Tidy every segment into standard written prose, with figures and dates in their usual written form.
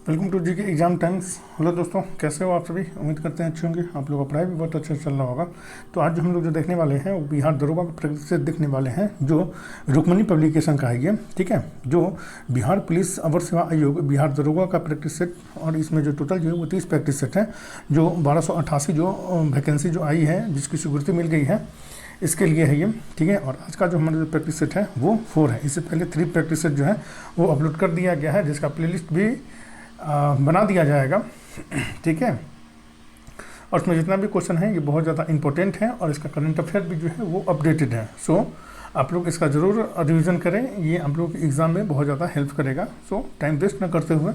Welcome to GK exam times. Hello दोस्तों, कैसे हो आप सभी? उम्मीद करते हैं अच्छे होंगे। आप लोगों का पढ़ाई भी बहुत अच्छा चल रहा होगा। तो आज जो हम लोग जो देखने वाले हैं वो बिहार दरोगा के प्रगति से देखने वाले हैं, जो रुक्मणी पब्लिकेशन का है ये, ठीक है। जो बिहार पुलिस अवर सेवा आयोग बिहार दरोगा का प्रैक्टिस सेट, और इसमें जो टोटल जो है वो 30 प्रैक्टिस सेट है, जो 1288 जो वैकेंसी जो आई है, जिसकी स्वीकृति मिल गई है, इसके लिए है ये, ठीक है। और आज का जो हमारा जो प्रैक्टिस सेट है वो 4 है। इससे पहले 3 प्रैक्टिस सेट जो है वो अपलोड कर दिया गया है, जिसका प्लेलिस्ट भी बना दिया जाएगा, ठीक है। और उसमें जितना भी क्वेश्चन है ये बहुत ज़्यादा इंपॉर्टेंट है, और इसका करंट अफेयर भी जो है वो अपडेटेड है। सो आप लोग इसका ज़रूर रिवीजन करें, ये आप लोग के एग्ज़ाम में बहुत ज़्यादा हेल्प करेगा। सो टाइम वेस्ट न करते हुए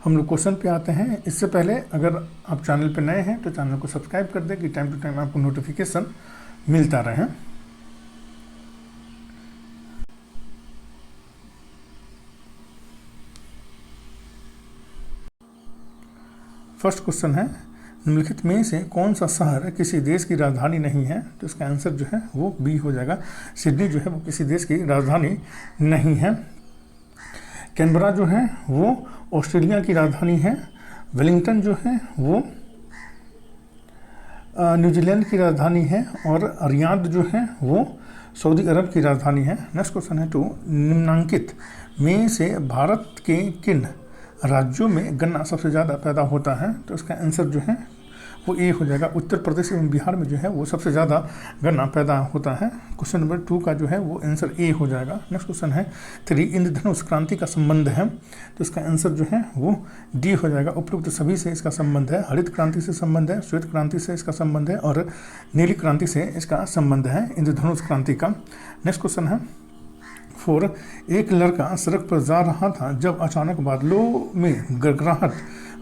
हम लोग क्वेश्चन पे आते हैं। इससे पहले अगर आप चैनल पे नए हैं तो चैनल को सब्सक्राइब कर दें कि टाइम टू टाइम आपको नोटिफिकेशन मिलता रहे। फर्स्ट क्वेश्चन है, निम्नलिखित में से कौन सा शहर किसी देश की राजधानी नहीं है? तो इसका आंसर जो है वो बी हो जाएगा। सिडनी जो है वो किसी देश की राजधानी नहीं है। कैनबरा जो है वो ऑस्ट्रेलिया की राजधानी है। वेलिंगटन जो है वो न्यूजीलैंड की राजधानी है। और रियाद जो है वो सऊदी अरब की राजधानी है। नेक्स्ट क्वेश्चन है 2, निम्नांकित में से भारत के किन राज्यों में गन्ना सबसे ज़्यादा पैदा होता है? तो इसका आंसर जो है वो ए हो जाएगा। उत्तर प्रदेश एवं बिहार में जो है वो सबसे ज़्यादा गन्ना पैदा होता है। क्वेश्चन नंबर 2 का जो है वो आंसर ए हो जाएगा। नेक्स्ट क्वेश्चन है 3, इंद्रधनुष क्रांति का संबंध है? तो इसका आंसर जो है वो डी हो जाएगा। उपरोक्त सभी से इसका संबंध है। हरित क्रांति से संबंध है, श्वेत क्रांति से इसका संबंध है, और नीली क्रांति से इसका संबंध है, इंद्रधनुष क्रांति का। नेक्स्ट क्वेश्चन है 4, एक लड़का सड़क पर जा रहा था जब अचानक बादलों में गड़गड़ाहट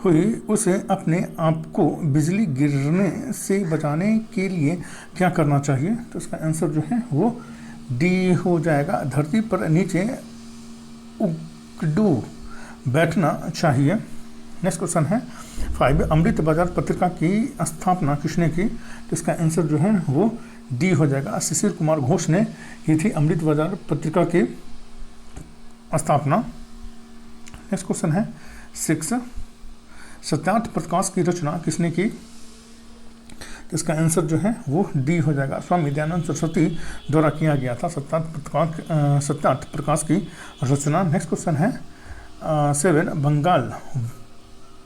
हुई। उसे अपने आप को बिजली गिरने से बचाने के लिए क्या करना चाहिए? तो इसका आंसर जो है वो डी हो जाएगा। धरती पर नीचे उकड़ू बैठना चाहिए। नेक्स्ट क्वेश्चन है 5, अमृत बाजार पत्रिका की स्थापना किसने की? तो इसका आंसर जो है वो डी हो जाएगा। शिशिर कुमार घोष ने की थी अमृत बाजार पत्रिका की स्थापना। नेक्स्ट क्वेश्चन है 6, सत्यार्थ प्रकाश की रचना किसने की? तो इसका आंसर जो है वो डी हो जाएगा। स्वामी दयानंद सरस्वती द्वारा किया गया था सत्यार्थ प्रकाश की रचना। नेक्स्ट क्वेश्चन है 7,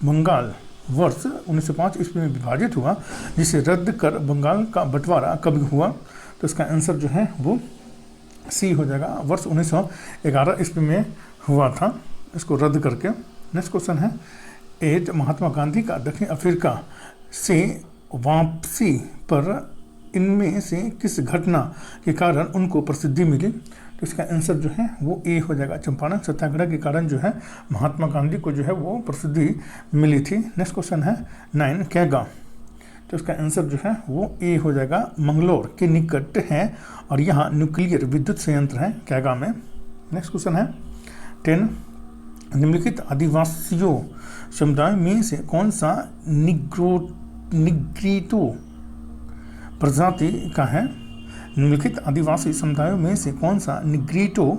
बंगाल वर्ष 1905 ईस्वी में विभाजित हुआ, जिसे रद्द कर बंगाल का बंटवारा कब हुआ? तो इसका आंसर जो है वो सी हो जाएगा। वर्ष 1911 ईस्वी में हुआ था, इसको रद्द करके। नेक्स्ट क्वेश्चन है 8, महात्मा गांधी का दक्षिण अफ्रीका से वापसी पर इनमें से किस घटना के कारण उनको प्रसिद्धि मिली? तो इसका आंसर जो है वो ए हो जाएगा। चंपारण सत्याग्रह के कारण जो है महात्मा गांधी को जो है वो प्रसिद्धि मिली थी। नेक्स्ट क्वेश्चन है 9, कैगा। तो इसका आंसर जो है वो ए हो जाएगा। मंगलोर के निकट है और यहाँ न्यूक्लियर विद्युत संयंत्र है कैगा में। नेक्स्ट क्वेश्चन है 10, निम्नलिखित आदिवासियों समुदाय में से कौन सा निग्रीटो प्रजाति का है? निम्नलिखित आदिवासी समुदायों में से कौन सा निग्रीटो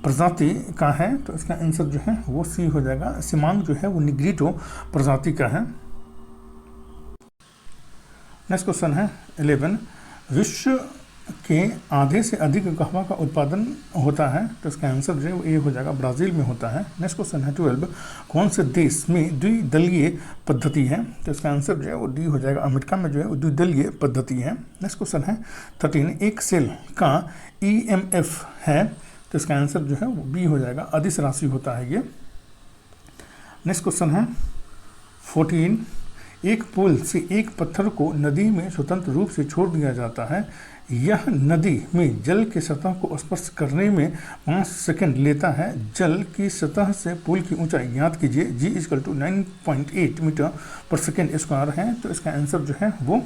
प्रजाति का है? तो इसका आंसर जो है वो सी हो जाएगा। सिमांग जो है वो निग्रीटो प्रजाति का है। नेक्स्ट क्वेश्चन है 11, विश्व के आधे से अधिक कहवा का उत्पादन होता है? तो इसका आंसर जो है वो ए हो जाएगा। ब्राज़ील में होता है। नेक्स्ट क्वेश्चन है 12, कौन से देश में द्विदलीय पद्धति है? तो इसका आंसर जो है वो डी हो जाएगा। अमेरिका में जो है वो द्विदलीय पद्धति है। नेक्स्ट क्वेश्चन है 13, एक सेल का EMF है? तो इसका आंसर जो है वो बी हो जाएगा। अदिश राशि होता है ये। नेक्स्ट क्वेश्चन है 14, एक पुल से एक पत्थर को नदी में स्वतंत्र रूप से छोड़ दिया जाता है। यह नदी में जल की सतह को स्पर्श करने में 5 सेकंड लेता है। जल की सतह से पुल की ऊंचाई ज्ञात कीजिए। G = 9.8 मीटर पर सेकंड स्क्वायर है। तो इसका आंसर जो है वो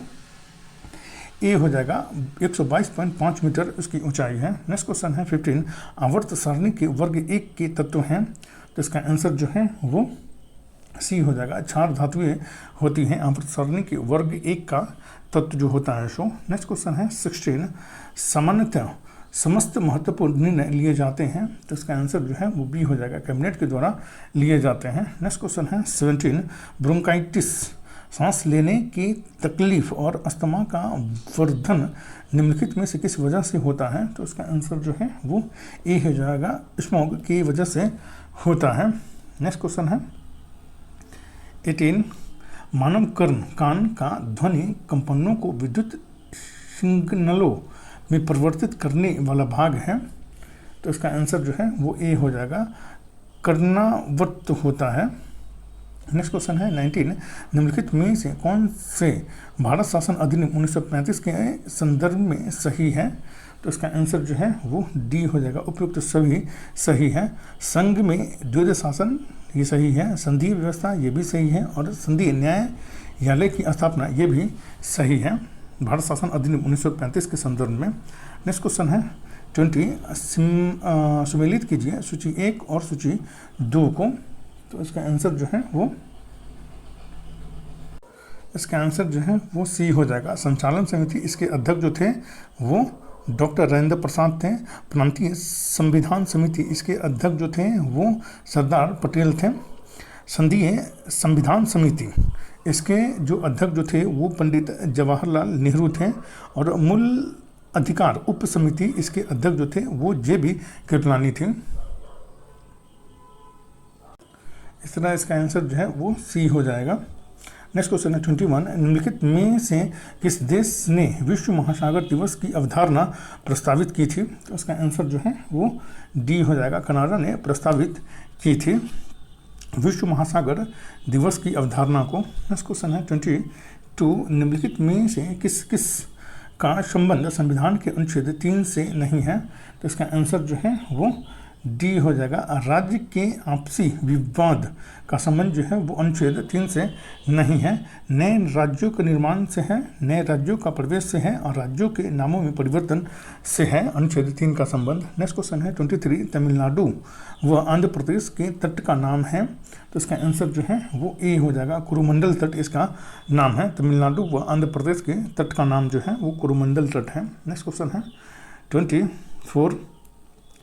ए हो जाएगा। 122.5 मीटर उसकी ऊंचाई है। नेक्स्ट क्वेश्चन है 15, आवर्त सारणी के वर्ग 1 के तत्व हैं? तो इसका आंसर जो है वो सी हो जाएगा। 4 धातुएं होती हैं आवर्त सारणी के वर्ग 1 का तत्व जो होता है सो। नेक्स्ट क्वेश्चन है 16, सामान्यतः समस्त महत्वपूर्ण निर्णय लिए जाते हैं, तो इसका आंसर जो है वो बी हो जाएगा, कैबिनेट के द्वारा लिए जाते हैं। नेक्स्ट क्वेश्चन है 17, ब्रोंकाइटिस सांस लेने की तकलीफ और अस्थमा का वर्धन निम्नलिखित में से किस वजह से होता है, तो इसका आंसर जो है वो ए हो जाएगा, स्मोक की वजह से होता है। नेक्स्ट क्वेश्चन है 18, मानव कान का ध्वनि कंपनों को विद्युत सिग्नलों में परिवर्तित करने वाला भाग है, तो इसका आंसर जो है वो ए हो जाएगा, कर्णावर्त होता है। नेक्स्ट क्वेश्चन है 19, निम्नलिखित में से कौन से भारत शासन अधिनियम 1935 के संदर्भ में सही है, तो इसका आंसर जो है वो डी हो जाएगा, उपयुक्त सभी सही है। संघ में द्वैध शासन ये सही है, संघीय व्यवस्था ये भी सही है, और संघीय न्यायालय की स्थापना ये भी सही है भारत शासन अधिनियम 1935 के संदर्भ में। नेक्स्ट क्वेश्चन है 20, सुमेलित कीजिए सूची 1 और सूची 2 को, तो इसका आंसर जो है वो सी हो जाएगा। संचालन समिति इसके अध्यक्ष जो थे वो डॉक्टर राजेंद्र प्रसाद थे। प्रांतीय संविधान समिति इसके अध्यक्ष जो थे वो सरदार पटेल थे। संघीय संविधान समिति इसके जो अध्यक्ष जो थे वो पंडित जवाहरलाल नेहरू थे, और मूल अधिकार उप समिति इसके अध्यक्ष जो थे वो जे.बी. कृपलानी थे। इस तरह इसका आंसर जो है वो सी हो जाएगा। नेक्स्ट क्वेश्चन है 21, निम्नलिखित में से किस देश ने विश्व महासागर दिवस की अवधारणा प्रस्तावित की थी, तो इसका आंसर जो है वो डी हो जाएगा, कनाडा ने प्रस्तावित की थी विश्व महासागर दिवस की अवधारणा को। नेक्स्ट क्वेश्चन है 22, निम्नलिखित में से किस किस का संबंध संविधान के अनुच्छेद 3 से नहीं है, तो इसका आंसर जो है वो डी हो जाएगा, राज्य के आपसी विवाद का संबंध जो है वो अनुच्छेद 3 से नहीं है, नए राज्यों के निर्माण से है, नए राज्यों का प्रवेश से है, और राज्यों के नामों में परिवर्तन से है अनुच्छेद 3 का संबंध। नेक्स्ट क्वेश्चन है 23, तमिलनाडु व आंध्र प्रदेश के तट का नाम है, तो इसका आंसर जो है वो ए हो जाएगा, कुरुमंडल तट इसका नाम है। तमिलनाडु व आंध्र प्रदेश के तट का नाम जो है वो कुरुमंडल तट है। नेक्स्ट क्वेश्चन है 24,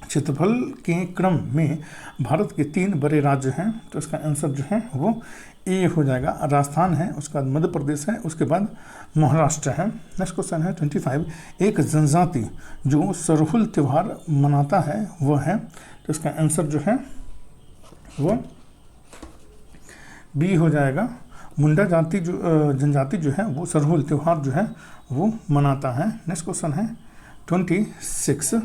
क्षेत्रफल के क्रम में भारत के 3 बड़े राज्य हैं, तो इसका आंसर जो है वो ए हो जाएगा, राजस्थान है, उसके बाद मध्य प्रदेश है, उसके बाद महाराष्ट्र है। नेक्स्ट क्वेश्चन है 25, एक जनजाति जो सरहुल त्यौहार मनाता है वह है, तो इसका आंसर जो है वो बी हो जाएगा, मुंडा जाति जो जनजाति जो है वो सरहुल त्यौहार जो है वो मनाता है। नेक्स्ट क्वेश्चन है 26,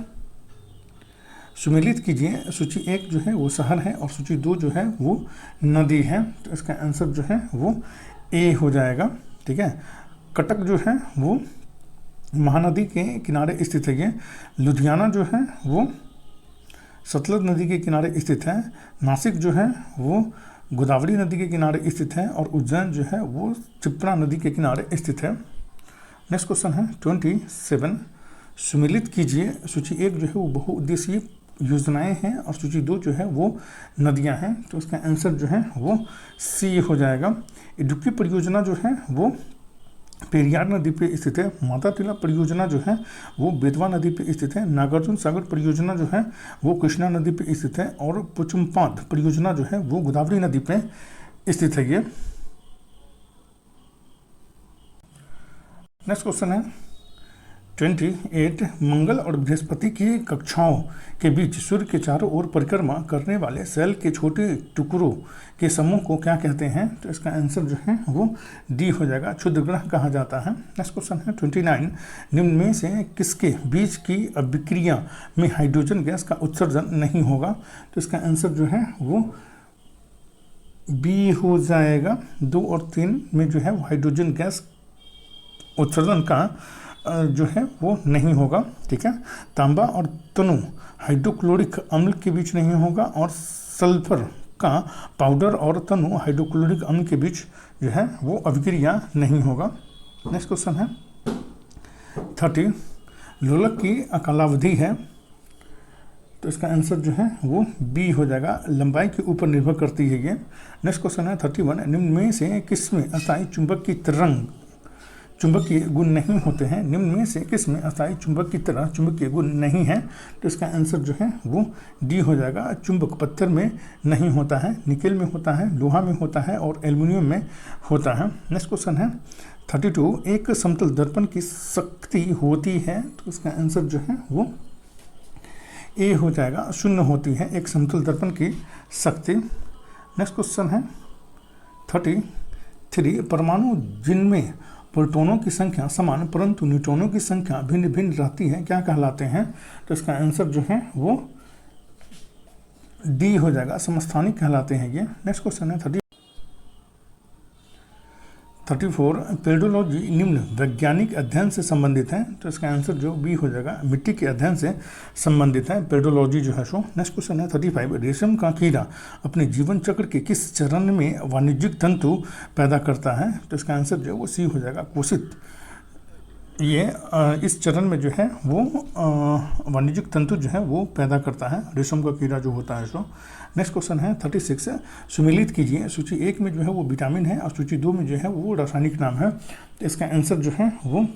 सुमेलित कीजिए सूची 1 जो है वो शहर है और सूची 2 जो है वो नदी है, तो इसका आंसर जो है वो ए हो जाएगा। ठीक है, कटक जो है वो महानदी के किनारे स्थित है, ये लुधियाना जो है वो सतलज नदी के किनारे स्थित है, नासिक जो है वो गोदावरी नदी के किनारे स्थित है, और उज्जैन जो है वो क्षिप्रा नदी के किनारे स्थित है। नेक्स्ट क्वेश्चन है 27, सुमेलित कीजिए सूची 1 जो है वो बहुउद्देशीय योजनाएं हैं और सूची 2 जो है वो नदियां हैं, तो इसका आंसर जो है वो सी हो जाएगा। इडुक्की परियोजना जो है वो पेरियार नदी पे स्थित है, मातातिला परियोजना जो है वो बेतवा नदी पे स्थित है, नागार्जुन सागर परियोजना जो है वो कृष्णा नदी पे स्थित है, और पुचुम्पाद परियोजना जो है वो गोदावरी नदी पे स्थित है। ये नेक्स्ट क्वेश्चन है 28, मंगल और बृहस्पति की कक्षाओं के बीच सूर्य के चारों ओर परिक्रमा करने वाले सेल के छोटे टुकड़ों के समूह को क्या कहते हैं, तो इसका आंसर जो है वो डी हो जाएगा, क्षुद्र ग्रह कहा जाता है। नेक्स्ट क्वेश्चन है 29, निम्न में से किसके बीच की अभिक्रिया में हाइड्रोजन गैस का उत्सर्जन नहीं होगा, तो इसका आंसर जो है वो बी हो जाएगा, 2 और 3 में जो है वो हाइड्रोजन गैस उत्सर्जन का जो है वो नहीं होगा। ठीक है, तांबा और तनु हाइड्रोक्लोरिक अम्ल के बीच नहीं होगा, और सल्फर का पाउडर और तनु हाइड्रोक्लोरिक अम्ल के बीच जो है वो अभिक्रिया नहीं होगा। नेक्स्ट क्वेश्चन है 30, लोलक की अकालावधि है, तो इसका आंसर जो है वो बी हो जाएगा, लंबाई के ऊपर निर्भर करती है ये। नेक्स्ट क्वेश्चन है 31, निम्न में से किसमें अस्थायी चुंबक की तरंग चुंबकीय गुण नहीं होते हैं, निम्न में से किस में अस्थायी चुंबक की तरह चुंबकीय गुण नहीं है? तो इसका आंसर जो है वो डी हो जाएगा। चुंबक पत्थर में नहीं होता है, निकेल में होता है, लोहा में होता है और एल्युमिनियम में होता है। नेक्स्ट क्वेश्चन है 32, एक समतल दर्पण की शक्ति होती है, तो इसका आंसर जो है वो ए हो जाएगा, 0 होती है एक समतल दर्पण की शक्ति। नेक्स्ट क्वेश्चन है 33, परमाणु जिनमें प्रोटॉनों की संख्या समान परंतु न्यूट्रॉनों की संख्या भिन्न भिन्न रहती है क्या कहलाते हैं? तो इसका आंसर जो है वो डी हो जाएगा, समस्थानिक कहलाते हैं ये। नेक्स्ट क्वेश्चन है 34, पेडोलॉजी निम्न वैज्ञानिक अध्ययन से संबंधित है, तो इसका आंसर जो बी हो जाएगा, मिट्टी के अध्ययन से संबंधित है पेडोलॉजी जो है सो। नेक्स्ट क्वेश्चन है 35, रेशम का कीड़ा अपने जीवन चक्र के किस चरण में वाणिज्यिक तंतु पैदा करता है? तो इसका आंसर जो है वो सी हो जाएगा, कोशित। ये इस चरण में जो है वो वाणिज्यिक तंतु जो है वो पैदा करता है, रेशम का कीड़ा जो होता है सो। नेक्स्ट क्वेश्चन है 36, सुमेलित कीजिए, सूची 1 में जो है वो विटामिन है और सूची 2 में जो है वो रासायनिक नाम है, तो इसका आंसर जो है वो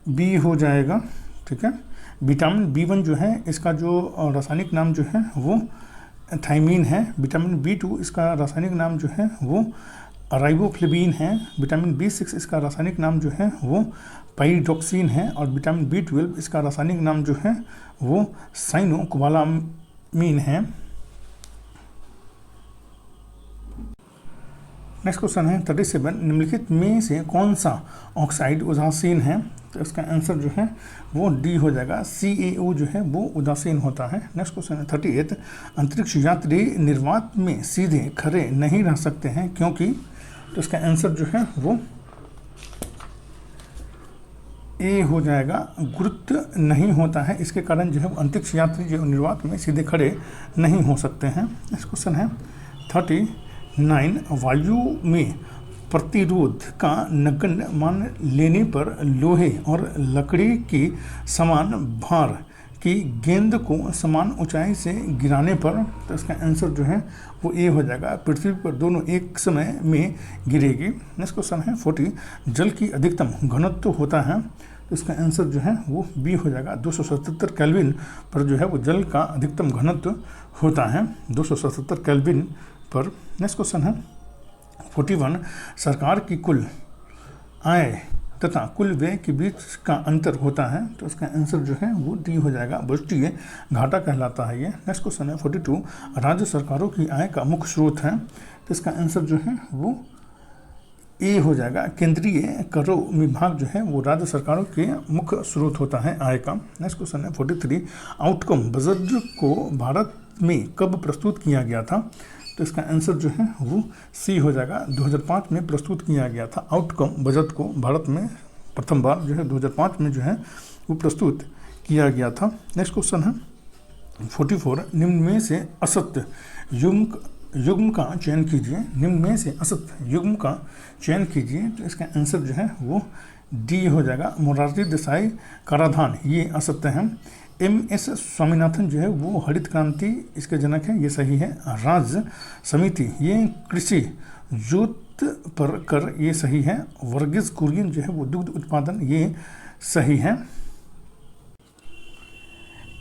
बी हो जाएगा। ठीक है, विटामिन B1 जो है इसका जो रासायनिक नाम जो है वो थायमीन है, विटामिन B2 इसका रासायनिक नाम जो है वो राइबोफ्लेविन है, विटामिन B6 इसका रासायनिक नाम जो है वो पाइरिडॉक्सिन है और विटामिन B12 इसका रासायनिक नाम जो है वो साइनोकोबालामीन है। नेक्स्ट क्वेश्चन है 37, निम्नलिखित में से कौन सा ऑक्साइड उदासीन है? तो इसका आंसर जो है वो डी हो जाएगा, CaO जो है वो उदासीन होता है। नेक्स्ट क्वेश्चन है 38, अंतरिक्ष यात्री निर्वात में सीधे खड़े नहीं रह सकते हैं क्योंकि? तो इसका आंसर जो है वो ए हो जाएगा, गुरुत्व नहीं होता है, इसके कारण जो है वो अंतरिक्ष यात्री जो निर्वात में सीधे खड़े नहीं हो सकते हैं। नेक्स्ट क्वेश्चन है 39, वायु में प्रतिरोध का नगण्य मान लेने पर लोहे और लकड़ी की समान भार की गेंद को समान ऊंचाई से गिराने पर? तो इसका आंसर जो है वो ए हो जाएगा, पृथ्वी पर दोनों एक समय में गिरेगी। नेक्स्ट क्वेश्चन है 40, जल की अधिकतम घनत्व होता है, तो इसका आंसर जो है वो बी हो जाएगा, 277 केल्विन पर जो है वो जल का अधिकतम घनत्व होता है, 277 केल्विन पर। नेक्स्ट क्वेश्चन है 41, सरकार की कुल आय तथा कुल व्यय के बीच का अंतर होता है, तो इसका आंसर जो है वो डी हो जाएगा, बजटीय घाटा कहलाता है ये। नेक्स्ट क्वेश्चन है 42, राज्य सरकारों की आय का मुख्य स्रोत है, तो इसका आंसर जो है वो ए हो जाएगा, केंद्रीय करों विभाग जो है वो राज्य सरकारों के मुख्य स्रोत होता है आय का। नेक्स्ट क्वेश्चन है 43, आउटकम बजट को भारत में कब प्रस्तुत किया गया था? तो इसका आंसर जो है वो सी हो जाएगा, 2005 में प्रस्तुत किया गया था। आउटकम बजट को भारत में प्रथम बार जो है 2005 में जो है वो प्रस्तुत किया गया था। नेक्स्ट क्वेश्चन है 44, निम्न में से असत्य युग्म का चयन कीजिए, निम्न में से असत्य युग्म का चयन कीजिए, तो इसका आंसर जो है वो डी हो जाएगा, मोरारजी देसाई कराधान ये असत्य है। MS स्वामीनाथन जो है वो हरित क्रांति इसके जनक है, ये सही है। राज्य समिति ये कृषि जोत पर कर, ये सही है। वर्गीज कुरियन जो है वो दुग्ध उत्पादन, ये सही है।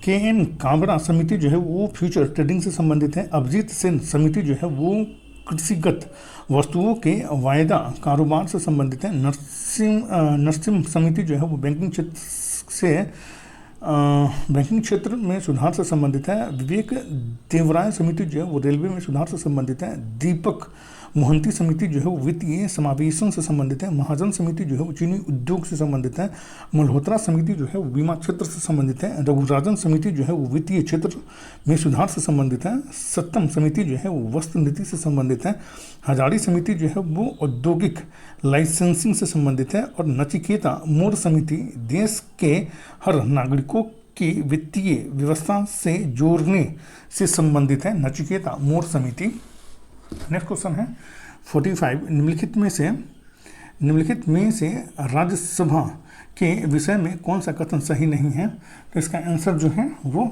KN काबरा समिति जो है वो फ्यूचर ट्रेडिंग से संबंधित है। अभिजीत सेन समिति जो है वो कृषिगत वस्तुओं के वायदा कारोबार से संबंधित है। नरसिम्हा समिति जो है वो बैंकिंग क्षेत्र में सुधार से संबंधित है। विवेक देवराय समिति जो है वो रेलवे में सुधार से संबंधित है। दीपक मोहंती समिति जो है वो वित्तीय समावेशन से संबंधित है। महाजन समिति जो है वो चीनी उद्योग से संबंधित है। मल्होत्रा समिति जो है वो बीमा क्षेत्र से संबंधित है। रघुराजन समिति जो है वो वित्तीय क्षेत्र में सुधार से संबंधित है। सत्तम समिति जो है वो वस्त्र नीति से संबंधित है। हजारी समिति जो है वो औद्योगिक लाइसेंसिंग से संबंधित है। और नचिकेता मोर समिति देश के हर नागरिकों की वित्तीय व्यवस्था से जोड़ने से संबंधित है। नचिकेता मोर समिति। नेक्स्ट क्वेश्चन है 45, निम्नलिखित में से राज्यसभा के विषय में कौन सा कथन सही नहीं है? तो इसका आंसर जो है वो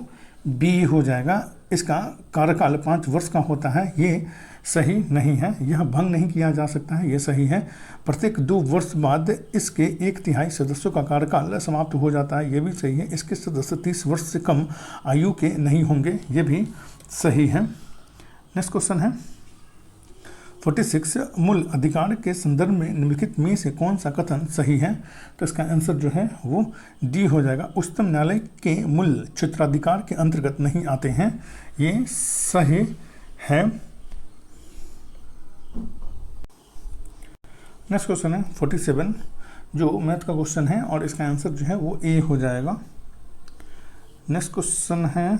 बी हो जाएगा। इसका कार्यकाल 5 वर्ष का होता है, ये सही नहीं है। यह भंग नहीं किया जा सकता है, ये सही है। प्रत्येक 2 वर्ष बाद इसके 1/3 सदस्यों का कार्यकाल समाप्त हो जाता है, ये भी सही है। इसके सदस्य 30 वर्ष से कम आयु के नहीं होंगे, ये भी सही है। नेक्स्ट क्वेश्चन है 46, मूल अधिकार के संदर्भ में निम्नलिखित में से कौन सा कथन सही है? तो इसका आंसर जो है वो डी हो जाएगा। उच्चतम न्यायालय के मूल क्षेत्राधिकार के अंतर्गत नहीं आते हैं, ये सही है। नेक्स्ट क्वेश्चन है 47, जो मैथ का क्वेश्चन है और इसका आंसर जो है वो ए हो जाएगा। नेक्स्ट क्वेश्चन है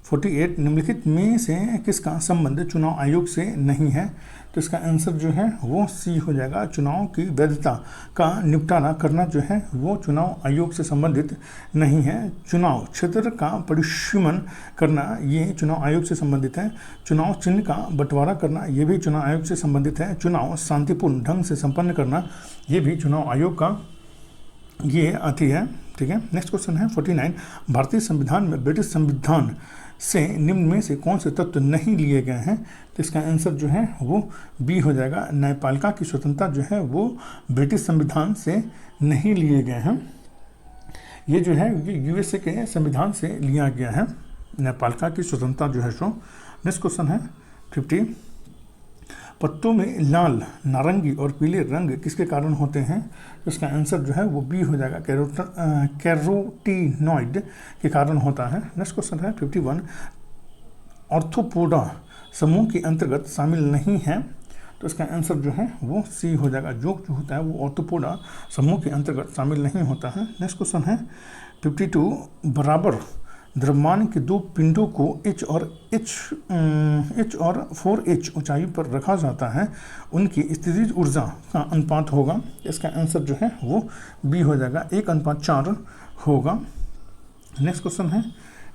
48, निम्नलिखित में से किसका संबंध चुनाव आयोग से नहीं है? तो इसका आंसर जो है वो सी हो जाएगा। चुनाव की वैधता का निपटारा करना जो है वो चुनाव आयोग से संबंधित नहीं है। चुनाव क्षेत्र का परिसीमन करना ये चुनाव आयोग से संबंधित है। चुनाव चिन्ह का बंटवारा करना ये भी चुनाव आयोग से संबंधित है। चुनाव शांतिपूर्ण ढंग से संपन्न करना ये भी चुनाव आयोग का ये आती है। ठीक है। नेक्स्ट क्वेश्चन है 49, भारतीय संविधान में ब्रिटिश संविधान से निम्न में से कौन से तत्व नहीं लिए गए हैं? तो इसका आंसर जो है वो बी हो जाएगा। न्यायपालिका की स्वतंत्रता जो है वो ब्रिटिश संविधान से नहीं लिए गए हैं, ये जो है यूएसए के संविधान से लिया गया है न्यायपालिका की स्वतंत्रता जो है सो। नेक्स्ट क्वेश्चन है 50, पत्तों में लाल, नारंगी और पीले रंग किसके कारण होते हैं? तो इसका आंसर जो है वो बी हो जाएगा, कैरोटीनॉइड के कारण होता है। नेक्स्ट क्वेश्चन है 51, ऑर्थोपोडा समूह के अंतर्गत शामिल नहीं है। तो इसका आंसर जो है वो सी हो जाएगा। जो होता है वो ऑर्थोपोडा समूह के अंतर्गत शामिल नहीं होता है। नेक्स्ट क्वेश्चन है 52, बराबर द्रव्यमान के 2 पिंडों को H और 4H ऊंचाई पर रखा जाता है, उनकी स्थितिज ऊर्जा का अनुपात होगा। इसका आंसर जो है वो बी हो जाएगा, 1:4 होगा। नेक्स्ट क्वेश्चन है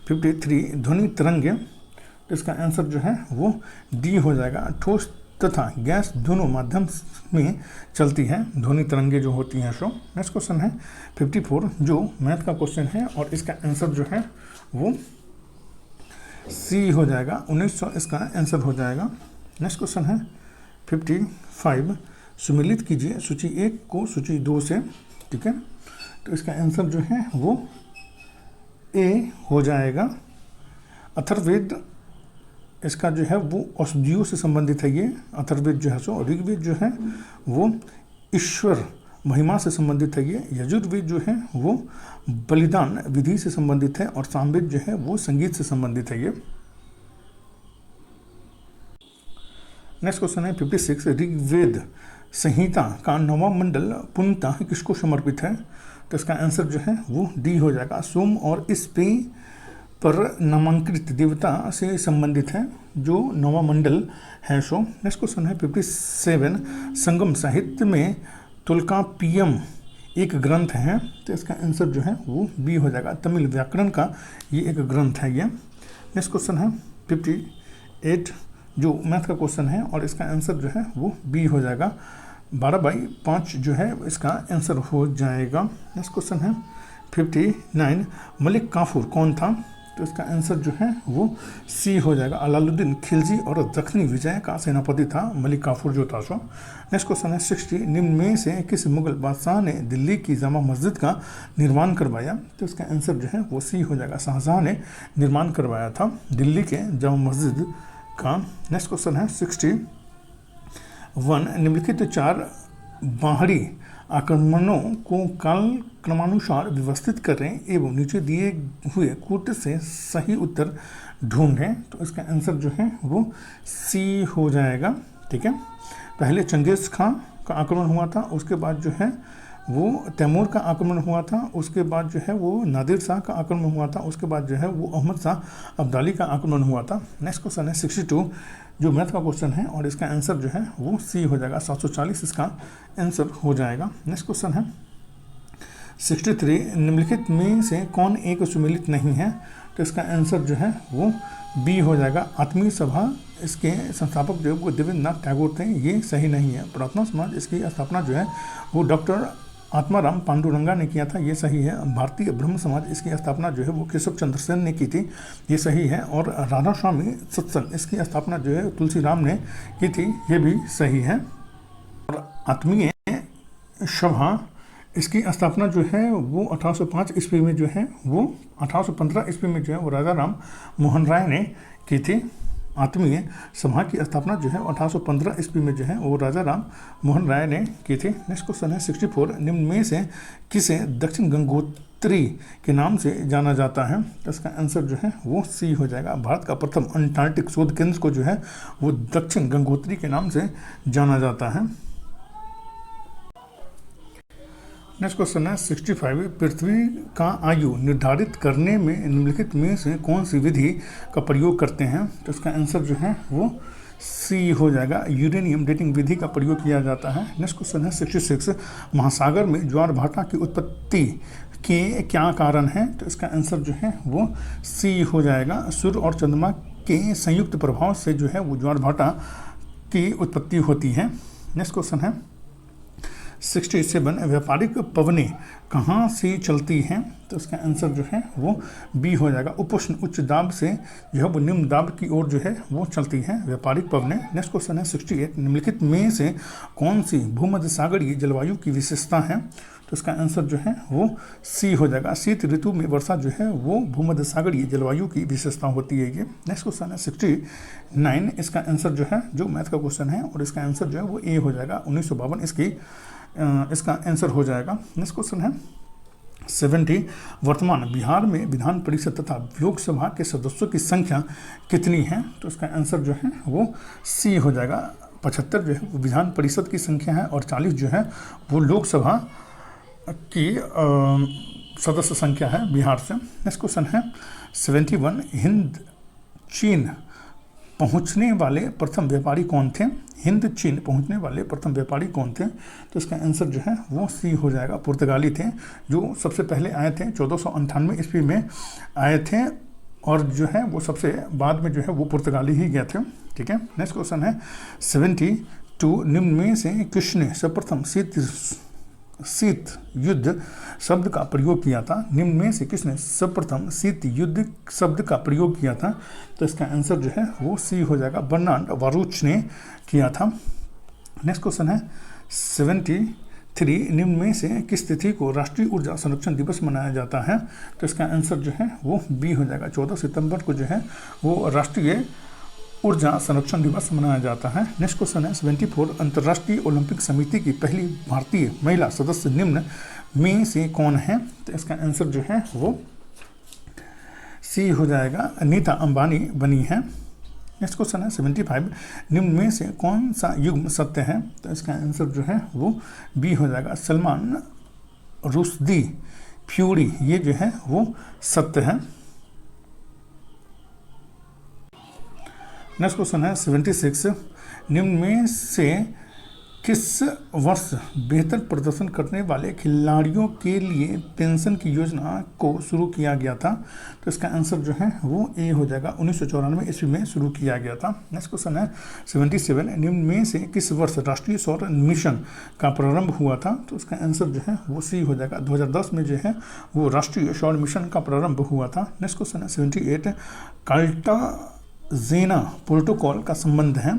53, ध्वनि तरंगे। तो इसका आंसर जो है वो डी हो जाएगा। ठोस तथा गैस दोनों माध्यम में चलती है ध्वनि तरंगे जो होती हैं सो। नेक्स्ट क्वेश्चन है 54, जो मैथ का क्वेश्चन है और इसका आंसर जो है वो सी हो जाएगा, 1900 इसका आंसर हो जाएगा। नेक्स्ट क्वेश्चन है 55, सुमेलित कीजिए सूची 1 को सूची 2 से। ठीक है। तो इसका आंसर जो है वो ए हो जाएगा। अथर्ववेद इसका जो है वो औषधियों से संबंधित है। ये अथर्ववेद जो है सो। ऋग्वेद जो है वो ईश्वर महिमा से संबंधित है। ये यजुर्वेद जो है वो बलिदान विधि से संबंधित है और सामवेद जो है वो संगीत से संबंधित है। ये नेक्स्ट क्वेश्चन है 56, ऋग्वेद संहिता का 9वां मंडल पूर्णतः किसको समर्पित है? तो इसका आंसर जो है वो डी हो जाएगा। सोम और इस पे पर नामांकित देवता से संबंधित है जो 9वां मंडल है सो। नेक्स्ट क्वेश्चन है 57, संगम साहित्य में तुल्कापियम एक ग्रंथ है। तो इसका आंसर जो है वो बी हो जाएगा। तमिल व्याकरण का ये एक ग्रंथ है ये। नेक्स्ट क्वेश्चन है 58, जो मैथ का क्वेश्चन है और इसका आंसर जो है वो बी हो जाएगा। 12/5 जो है इसका आंसर हो जाएगा। नेक्स्ट क्वेश्चन है 59, मलिक काफूर कौन था? तो इसका आंसर जो है वो सी हो जाएगा। अलाउद्दीन खिलजी और दक्षिणी विजय का सेनापति था मलिक काफूर जो था सो। नेक्स्ट क्वेश्चन है 60, निम्न में से किस मुगल बादशाह ने दिल्ली की जामा मस्जिद का निर्माण करवाया? तो इसका आंसर जो है वो सी हो जाएगा। शाहजहां ने निर्माण करवाया था दिल्ली के जामा मस्जिद का। नेक्स्ट क्वेश्चन है 61, निम्नलिखित 4 बाहरी आक्रमणों को काल क्रमानुसार व्यवस्थित करें एवं नीचे दिए हुए कूट से सही उत्तर ढूंढें। तो इसका आंसर जो है वो सी हो जाएगा। ठीक है। पहले चंगेज खां का आक्रमण हुआ था, उसके बाद जो है वो तैमूर का आक्रमण हुआ था, उसके बाद जो है वो नादिर शाह का आक्रमण हुआ था, उसके बाद जो है वो अहमद शाह अब्दाली का आक्रमण हुआ था। नेक्स्ट क्वेश्चन है 62, जो मैथ का क्वेश्चन है और इसका आंसर जो है वो सी हो जाएगा। 740 इसका आंसर हो जाएगा। नेक्स्ट क्वेश्चन है 63, निम्नलिखित में से कौन एक सुमेलित नहीं है? तो इसका आंसर जो है वो बी हो जाएगा। आत्मीय सभा इसके संस्थापक जो है वो देवेंद्र नाथ टैगोर थे, ये सही नहीं है। प्रार्थना समाज इसकी स्थापना जो है वो डॉक्टर आत्माराम पांडुरंगा ने किया था, ये सही है। भारतीय ब्रह्म समाज, इसकी स्थापना जो है वो केशव चंद्र सेन ने की थी, ये सही है। और राधा स्वामी सत्संग, इसकी स्थापना जो है तुलसीराम ने की थी, ये भी सही है। और आत्मीय सभा, इसकी स्थापना जो है वो 1805 ईस्वी में जो है वो 1815 ईस्वी में जो है वो राजा राम मोहन राय ने की थी। आत्मीय सभा की स्थापना जो है 1815 ईस्वी में जो है वो राजा राम मोहन राय ने की थी। नेक्स्ट क्वेश्चन है 64, निम्न में से किसे दक्षिण गंगोत्री के नाम से जाना जाता है? तो इसका आंसर जो है वो सी हो जाएगा। भारत का प्रथम अंटार्कटिक शोध केंद्र को जो है वो दक्षिण गंगोत्री के नाम से जाना जाता है। नेक्स्ट क्वेश्चन है 65, पृथ्वी का आयु निर्धारित करने में निम्नलिखित में से कौन सी विधि का प्रयोग करते हैं? तो इसका आंसर जो है वो सी हो जाएगा, यूरेनियम डेटिंग विधि का प्रयोग किया जाता है। नेक्स्ट क्वेश्चन है 66, महासागर में ज्वार भाटा की उत्पत्ति के क्या कारण हैं? तो इसका आंसर जो है वो सी हो जाएगा, सूर्य और चंद्रमा के संयुक्त प्रभाव से जो है वो ज्वार भाटा की उत्पत्ति होती है। नेक्स्ट क्वेश्चन है 67, व्यापारिक पवनें कहाँ से चलती हैं? तो इसका आंसर जो है वो बी हो जाएगा, उपोष्ण उच्च दाब से जो है वो निम्न दाब की ओर जो है वो चलती हैं व्यापारिक पवनें। नेक्स्ट क्वेश्चन है 68, निम्नलिखित में से कौन सी भूमध्य सागरीय जलवायु की विशेषता है? तो इसका आंसर जो है वो सी हो जाएगा, शीत ऋतु में वर्षा जो है वो भूमध्य सागरीय जलवायु की विशेषता होती है ये। नेक्स्ट क्वेश्चन है 69, इसका आंसर जो है जो मैथ का क्वेश्चन है और इसका आंसर जो है वो ए हो जाएगा, 1952 इसका आंसर हो जाएगा। नेक्स्ट क्वेश्चन है 70, वर्तमान बिहार में विधान परिषद तथा लोकसभा के सदस्यों की संख्या कितनी है? तो इसका आंसर जो है वो सी हो जाएगा, 75 जो है वो विधान परिषद की संख्या है और 40 जो है वो लोकसभा की सदस्य संख्या है बिहार से। नेक्स्ट क्वेश्चन है 71, हिंद चीन पहुंचने वाले प्रथम व्यापारी कौन थे? हिंद चीन पहुंचने वाले प्रथम व्यापारी कौन थे? तो इसका आंसर जो है वो सी हो जाएगा, पुर्तगाली थे, जो सबसे पहले आए थे 1498 ईस्वी में आए थे और जो है वो सबसे बाद में जो है वो पुर्तगाली ही गए थे। ठीक है। नेक्स्ट क्वेश्चन है 72, निम्न में से किसने सर्वप्रथम शीत युद्ध शब्द का प्रयोग किया था? निम्न में से किसने सर्वप्रथम शीत युद्ध शब्द का प्रयोग किया था? तो इसका आंसर जो है वो सी हो जाएगा, बर्नार्ड बारूच ने किया था। नेक्स्ट क्वेश्चन है 73, निम्न में से किस तिथि को राष्ट्रीय ऊर्जा संरक्षण दिवस मनाया जाता है? तो इसका आंसर जो है वो बी हो जाएगा, 14 सितंबर को जो है वो राष्ट्रीय ऊर्जा संरक्षण दिवस मनाया जाता है। नेक्स्ट क्वेश्चन है 74, अंतर्राष्ट्रीय ओलंपिक समिति की पहली भारतीय महिला सदस्य निम्न में से कौन है? तो इसका आंसर जो है वो सी हो जाएगा, नीता अंबानी बनी है। नेक्स्ट क्वेश्चन है 75, निम्न में से कौन सा युग्म सत्य है? तो इसका आंसर जो है वो बी हो जाएगा, सलमान रुश्दी फ्यूरी, ये जो है वो सत्य है। नेक्स्ट क्वेश्चन है 76, निम्न में से किस वर्ष बेहतर प्रदर्शन करने वाले खिलाड़ियों के लिए पेंशन की योजना को शुरू किया गया था? तो इसका आंसर जो है वो ए हो जाएगा, 1994 ईस्वी में शुरू किया गया था। नेक्स्ट क्वेश्चन है 77, निम्न में से किस वर्ष राष्ट्रीय सौर मिशन का प्रारंभ हुआ था? तो उसका आंसर जो है वो सी हो जाएगा, 2010 में जो है वो राष्ट्रीय सौर मिशन का प्रारंभ हुआ था। नेक्स्ट क्वेश्चन है 78, कार्टाजेना प्रोटोकॉल का संबंध है?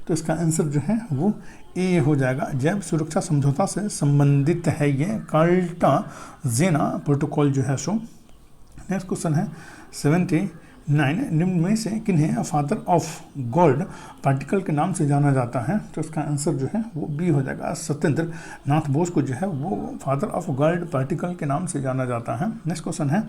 तो इसका आंसर जो है वो ए हो जाएगा, जैव सुरक्षा समझौता से संबंधित है ये कार्टाजेना प्रोटोकॉल जो है सो। नेक्स्ट क्वेश्चन है 79, निम्न में से किन्हें फादर ऑफ गोल्ड पार्टिकल के नाम से जाना जाता है? तो इसका आंसर जो है वो बी हो जाएगा, सत्येंद्र नाथ बोस को जो है वो फादर ऑफ गोल्ड पार्टिकल के नाम से जाना जाता है। नेक्स्ट क्वेश्चन है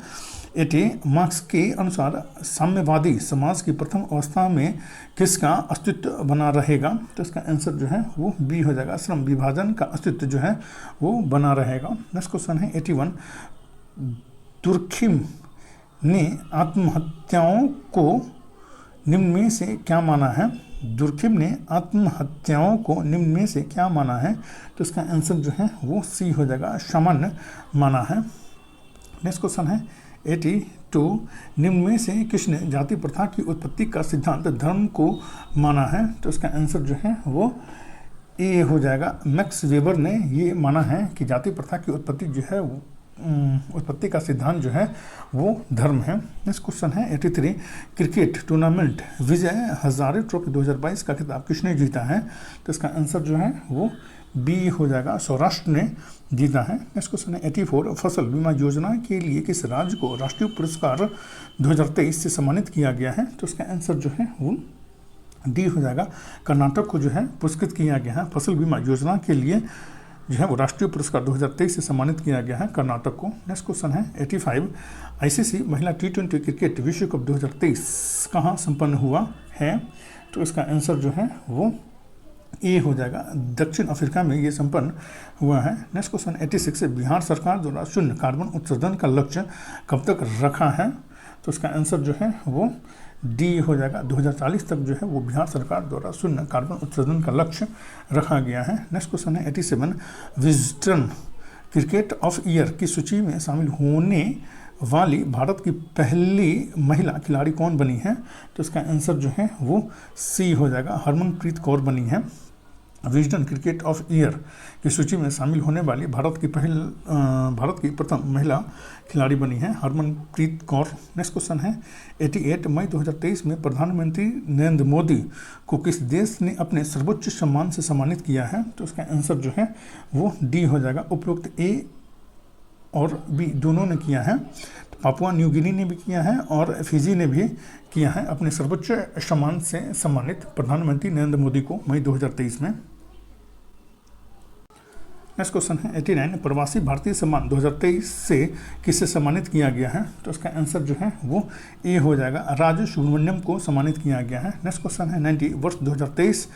80, मार्क्स के अनुसार साम्यवादी समाज की प्रथम अवस्था में किसका अस्तित्व बना रहेगा? तो इसका आंसर जो है वो बी हो जाएगा, श्रम विभाजन का अस्तित्व जो है वो बना रहेगा। नेक्स्ट क्वेश्चन है 81, दुर्खिम ने आत्महत्याओं को निम्न में से क्या माना है? दुर्खिम ने आत्महत्याओं को निम्न में से क्या माना है? तो इसका आंसर जो है वो सी हो जाएगा, सामान्य माना है। नेक्स्ट क्वेश्चन है 82, निम्न में से किसने जाति प्रथा की उत्पत्ति का सिद्धांत धर्म को माना है? तो इसका आंसर जो है वो ए हो जाएगा। मैक्स वेबर ने ये माना है कि जाति प्रथा की उत्पत्ति जो है उत्पत्ति का सिद्धांत जो है वो धर्म है। नेक्स्ट क्वेश्चन है 83, cricket tournament Vijay Hazare trophy 2022 का खिताब किसने जीता है? तो इसका आंसर जो है वो बी हो जाएगा, सौराष्ट्र ने जीता है। नेक्स्ट क्वेश्चन है 84, फसल बीमा योजना के लिए किस राज्य को राष्ट्रीय पुरस्कार 2023 से सम्मानित किया गया है? तो इसका आंसर जो है वो डी हो जाएगा, कर्नाटक को जो है पुरस्कृत किया गया है। फसल बीमा योजना के लिए जो है वो राष्ट्रीय पुरस्कार 2023 से सम्मानित किया गया है कर्नाटक को। नेक्स्ट क्वेश्चन है 85, आईसीसी महिला T20 क्रिकेट विश्व कप 2023 कहाँ संपन्न हुआ है? तो इसका आंसर जो है वो ए हो जाएगा, दक्षिण अफ्रीका में ये संपन्न हुआ है। नेक्स्ट क्वेश्चन 86, बिहार सरकार द्वारा शून्य कार्बन उत्सर्जन का लक्ष्य कब तक रखा है? तो इसका आंसर जो है वो डी हो जाएगा, 2040 तक जो है वो बिहार सरकार द्वारा शून्य कार्बन उत्सर्जन का लक्ष्य रखा गया है। नेक्स्ट क्वेश्चन है 87, विजडम क्रिकेट ऑफ ईयर की सूची में शामिल होने वाली भारत की पहली महिला खिलाड़ी कौन बनी है? तो इसका आंसर जो है वो सी हो जाएगा, हरमनप्रीत कौर बनी है। विजडम क्रिकेट ऑफ ईयर की सूची में शामिल होने वाली भारत की प्रथम महिला खिलाड़ी बनी है हरमनप्रीत कौर। नेक्स्ट क्वेश्चन है 88, मई 2023 में प्रधानमंत्री नरेंद्र मोदी को किस देश ने अपने सर्वोच्च सम्मान से सम्मानित किया है? तो इसका आंसर जो है वो डी हो जाएगा, उपरोक्त ए और बी दोनों ने किया है। पापुआ न्यू गिनी ने भी किया है और फिजी ने भी किया है अपने सर्वोच्च सम्मान से सम्मानित प्रधानमंत्री नरेंद्र मोदी को मई 2023 में। नेक्स्ट क्वेश्चन है 89, प्रवासी भारतीय सम्मान 2023 से किससे सम्मानित किया गया है? तो इसका आंसर जो है वो ए हो जाएगा, राज सुब्रमण्यम को सम्मानित किया गया है। नेक्स्ट क्वेश्चन है 90, वर्ष 2023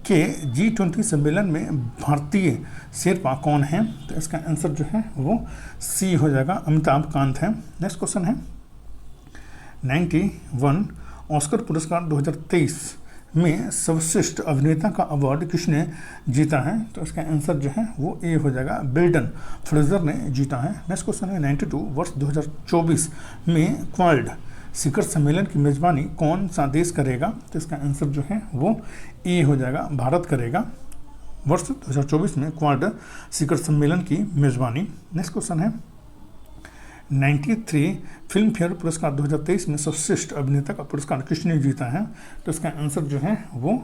के G20 सम्मेलन में भारतीय शेरपा कौन है? तो इसका आंसर जो है वो सी हो जाएगा, अमिताभ कांत है। नेक्स्ट क्वेश्चन है 91, ऑस्कर पुरस्कार 2023 में सर्वश्रेष्ठ अभिनेता का अवार्ड किसने जीता है? तो इसका आंसर जो है वो ए हो जाएगा, ब्रेंडन फ्रेजर ने जीता है। नेक्स्ट क्वेश्चन है 92, वर्ष 2024 में क्वाड शिखर सम्मेलन की मेजबानी कौन सा देश करेगा? तो इसका आंसर जो है वो ए हो जाएगा, भारत करेगा वर्ष 2024 में क्वाड शिखर सम्मेलन की मेजबानी। नेक्स्ट क्वेश्चन है 93, फिल्म फेयर पुरस्कार 2023 में सर्वश्रेष्ठ अभिनेता का पुरस्कार किसने जीता है? तो इसका आंसर जो है वो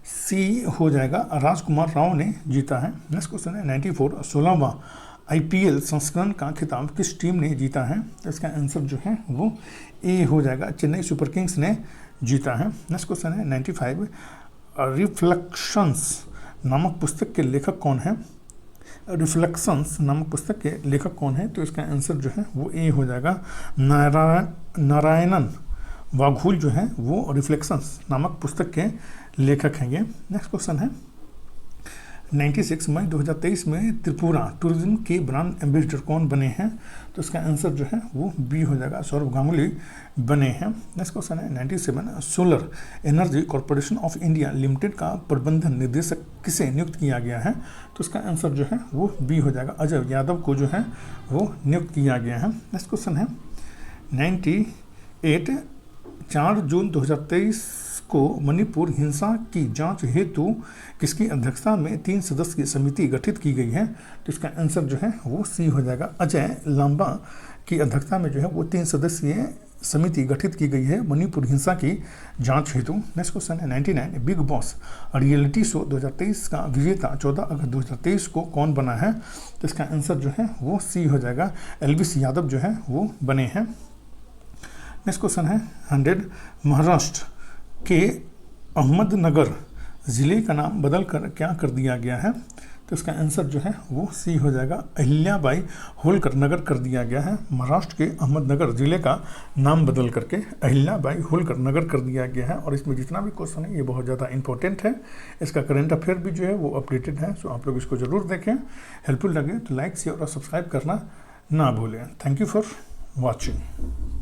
सी हो जाएगा, राजकुमार राव ने जीता है। नेक्स्ट क्वेश्चन है 94, 16वां IPL संस्करण का खिताब किस टीम ने जीता है? तो इसका आंसर जो है वो ए हो जाएगा, चेन्नई सुपर किंग्स ने जीता है। नेक्स्ट क्वेश्चन है 95, रिफ्लेक्शंस नामक पुस्तक के लेखक कौन है? रिफ्लेक्शंस नामक पुस्तक के लेखक कौन है? तो इसका आंसर जो है वो ए हो जाएगा, नारायणन वाघुल जो है वो रिफ्लेक्शंस नामक पुस्तक के लेखक हैं ये। नेक्स्ट क्वेश्चन है 96, मई 2023 में त्रिपुरा टूरिज्म के ब्रांड एम्बेसडर कौन बने हैं? तो इसका आंसर जो है वो बी हो जाएगा, सौरभ गांगुली बने हैं। नेक्स्ट क्वेश्चन है 97, solar energy corporation of India limited का प्रबंधन निदेशक किसे नियुक्त किया गया है? तो इसका आंसर जो है वो बी हो जाएगा, अजय यादव को जो है वो नियुक्त किया गया है। नेक्स्ट क्वेश्चन है 98, 4 जून 2023 को मणिपुर हिंसा की जांच हेतु किसकी अध्यक्षता में 3 सदस्य की समिति गठित की गई है? तो इसका आंसर जो है वो सी हो जाएगा, अजय लांबा की अध्यक्षता में जो है वो 3 सदस्यीय समिति गठित की गई है मणिपुर हिंसा की जांच हेतु। नेक्स्ट क्वेश्चन है 99, बिग बॉस रियलिटी शो 2023 का विजेता 14 अगस्त 2023 को कौन बना है? तो इसका आंसर जो है वो सी हो जाएगा, एल्विस यादव जो है वो बने हैं। नेक्स्ट क्वेश्चन है 100, महाराष्ट्र के अहमदनगर ज़िले का नाम बदलकर क्या कर दिया गया है? तो इसका आंसर जो है वो सी हो जाएगा, अहिल्याबाई होलकर नगर कर दिया गया है। महाराष्ट्र के अहमदनगर ज़िले का नाम बदल करके अहिल्याबाई होलकर नगर कर दिया गया है। और इसमें जितना भी क्वेश्चन है ये बहुत ज़्यादा इंपॉर्टेंट है, इसका करंट अफेयर भी जो है वो अपडेटेड है। सो आप लोग इसको ज़रूर देखें, हेल्पफुल लगे तो लाइक शेयर और सब्सक्राइब करना ना भूलें। Thank you for watching.